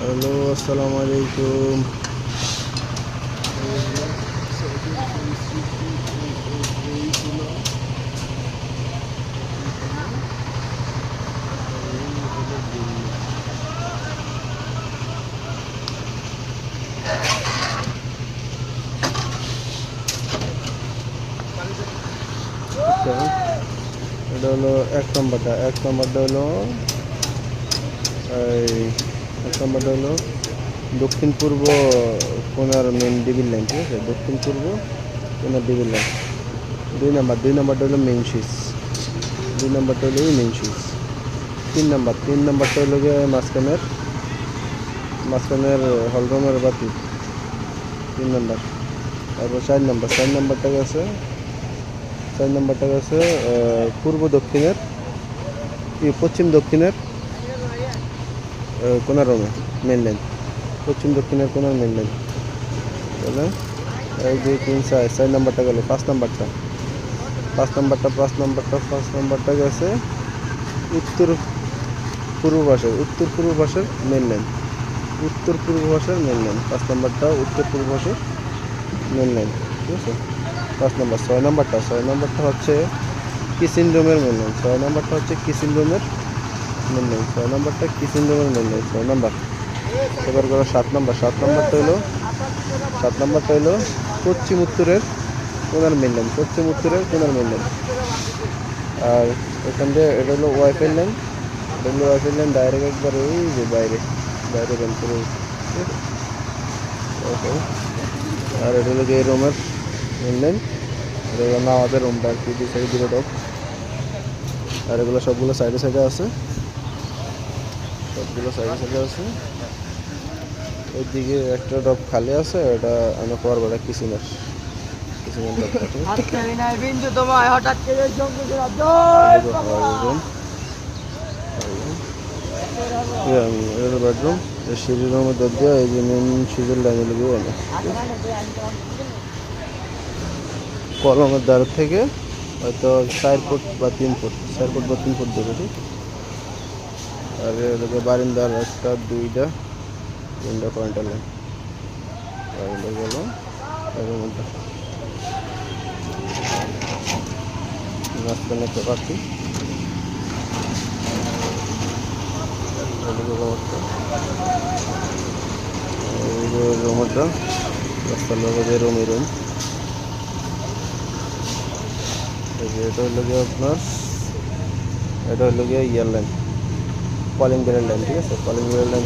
Hello, আসসালামু আলাইকুম। আচ্ছা, এটা হলো এক নম্বরটা হলো এই এক নম্বরটা হলো দক্ষিণ পূর্ব কোণার মেন ডিবিল লাইন, ঠিক আছে? দক্ষিণ পূর্ব কোণার ডিবিল লাইন। দুই নম্বরটা হলো মেইন সুইচ। 2 নম্বরটা হলো মেইন সুইচ। 3 নম্বরটা হলো গিয়ে মাঝখানের হলরুমের বাতি। 3 নম্বর। তারপর 4 নম্বরটা গেছে পূর্ব দক্ষিণের পশ্চিম দক্ষিণের কোণার রুমে মেন লাইন। পশ্চিম দক্ষিণের কোণার মেন লাইন। তাহলে 1 2 3 4 নম্বরটা গেল। 5 নম্বরটা গেছে উত্তর পূর্ব পাশের মেন লাইন। 5 নম্বরটা উত্তর পূর্ব পাশের মেন লাইন, ঠিক আছে? 5 নম্বর। 6 নম্বরটা হচ্ছে কিচেন রুমের মেন লাইন। 6 নম্বরটা হচ্ছে কিচেন রুমের মেন লাইন। 6 নম্বর। এবার করো 7 নম্বর। 7 নম্বরটা হলো পশ্চিম উত্তরের কোণার মেন লাইন। আর এখান দিয়ে এটা হলো ওয়াইফাই লাইন। ডাইরেক্ট একবার ওই যে বাইরে বের করে, ঠিক আছে? আর এটা হলো এই রুমের মেন লাইন। এটা হলো না আমাদের রুমটা আর কি, 2 সাইডে 2টা ডক। আর এগুলো সবগুলো সাইডে আছে। ওইদিকে একটা ডব খালি আছে, ওটা আমি করবো, এটা কিচেনের ডবটা, ঠিক আছে? বেডরুম। সিঁড়ির রুমের দর দিয়ে এই যে মেন সিঁড়ির লাইনে লেগে গেল। কলমের দ্বার থেকে হয়তো 4 ফুট বা 3 ফুট দেবে, ঠিক? আর এদিকে বারিন্দার 1টা 2টা 3টা পয়েন্টার লাইন। বারিন্দা গেল রুমটা, মাঝখানে একটা পাখি। রুমটা রাস্তার লগে রুম। এটা হলো গিয়ে ইয়ার লাইন, কলিং বেলের লাইন, ঠিক আছে? কলিং বেলের লাইন